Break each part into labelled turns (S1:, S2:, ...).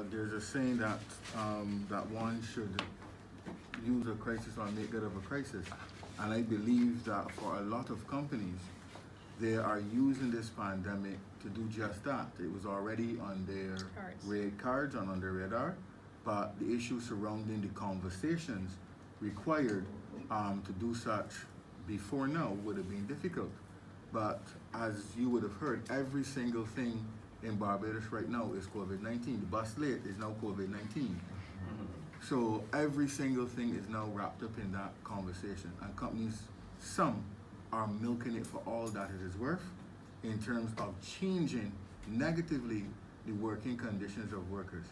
S1: There's a saying that that one should use a crisis or make good of a crisis, and I believe that for a lot of companies, they are using this pandemic to do just that. It was already on their red cards and on their radar, but the issues surrounding the conversations required to do such before now would have been difficult. But as you would have heard, every single thing in Barbados right now is COVID-19. The bus late is now COVID-19. So every single thing is now wrapped up in that conversation. And companies, some are milking it for all that it is worth in terms of changing negatively the working conditions of workers.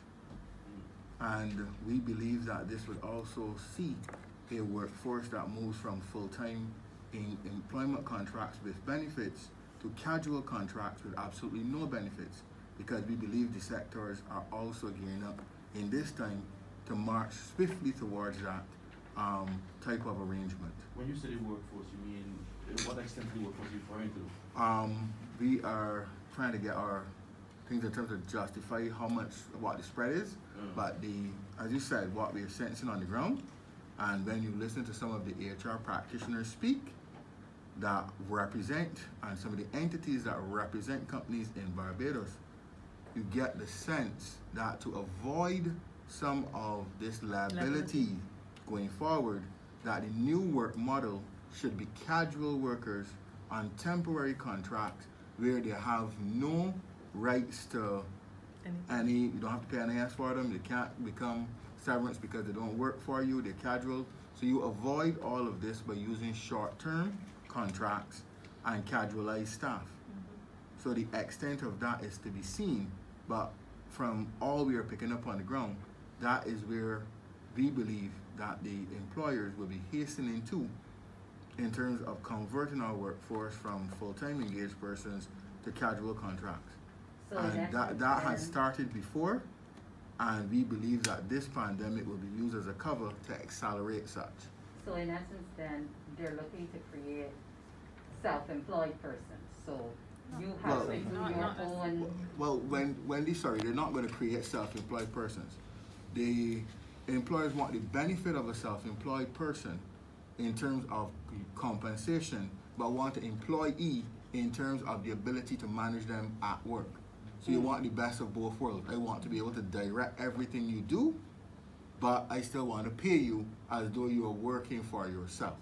S1: And we believe that this would also see a workforce that moves from full-time in employment contracts with benefits to casual contracts with absolutely no benefits, because we believe the sectors are also gearing up in this time to march swiftly towards that type of arrangement.
S2: When you say the workforce, you mean what extent the workforce you're referring to?
S1: We are trying to get our things in terms of justify what the spread is, but as you said, what we are sensing on the ground, and when you listen to some of the HR practitioners speak that represent, and some of the entities that represent companies in Barbados, you get the sense that to avoid some of this liability going forward, that the new work model should be casual workers on temporary contracts where they have no rights to you don't have to pay any ass for them, they can't become severance because they don't work for you, they're casual. So you avoid all of this by using short-term contracts and casualized staff. So the extent of that is to be seen, but from all we are picking up on the ground, that is where we believe that the employers will be hastening to in terms of converting our workforce from full-time engaged persons to casual contracts.
S3: So
S1: and that has started before, and we believe that this pandemic will be used as a cover to accelerate such.
S3: So in essence then, they're looking to create self-employed persons. So you have to do your own...
S1: Well, they're not going to create self-employed persons. The employers want the benefit of a self-employed person in terms of compensation, but want an employee in terms of the ability to manage them at work. So you want the best of both worlds. I want to be able to direct everything you do, but I still want to pay you as though you are working for yourself.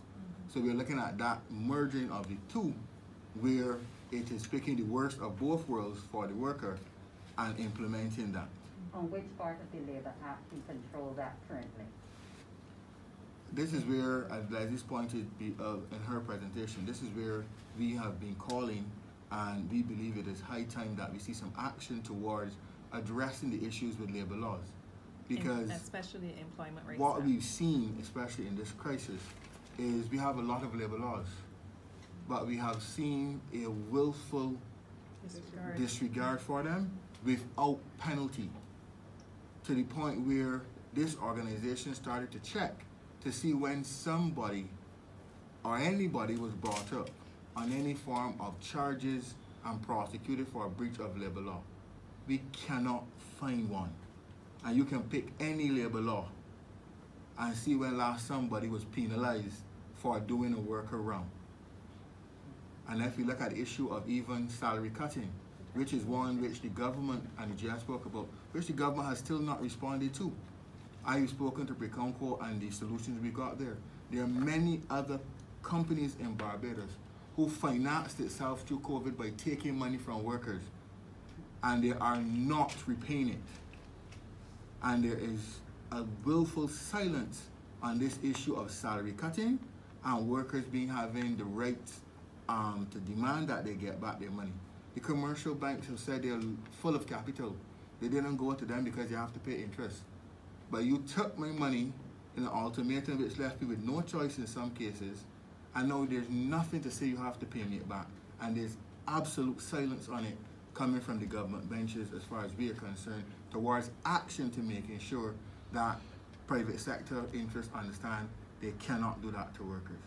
S1: So we're looking at that merging of the two, where it is picking the worst of both worlds for the worker and implementing that.
S3: On which part of the Labour Act can control that currently?
S1: This is where, as Lizzie's pointed in her presentation, this is where we have been calling, and we believe it is high time that we see some action towards addressing the issues with labor laws. Because
S4: especially employment rates.
S1: What we've seen, especially in this crisis, is we have a lot of labor laws, but we have seen a willful disregard for them without penalty, to the point where this organization started to check to see when somebody or anybody was brought up on any form of charges and prosecuted for a breach of labor law. We cannot find one. And you can pick any labor law and see when last somebody was penalized for doing a workaround. And if you look at the issue of even salary cutting, which is one which the government and the GS spoke about, which the government has still not responded to. I've spoken to Precomco and the solutions we got there. There are many other companies in Barbados who financed itself through COVID by taking money from workers, and they are not repaying it. And there is a willful silence on this issue of salary cutting and workers having the right to demand that they get back their money. The commercial banks have said they're full of capital. They didn't go to them because you have to pay interest. But you took my money in an ultimatum which left me with no choice in some cases, and now there's nothing to say you have to pay me it back. And there's absolute silence on it coming from the government benches as far as we are concerned towards action to making sure that private sector interests understand they cannot do that to workers.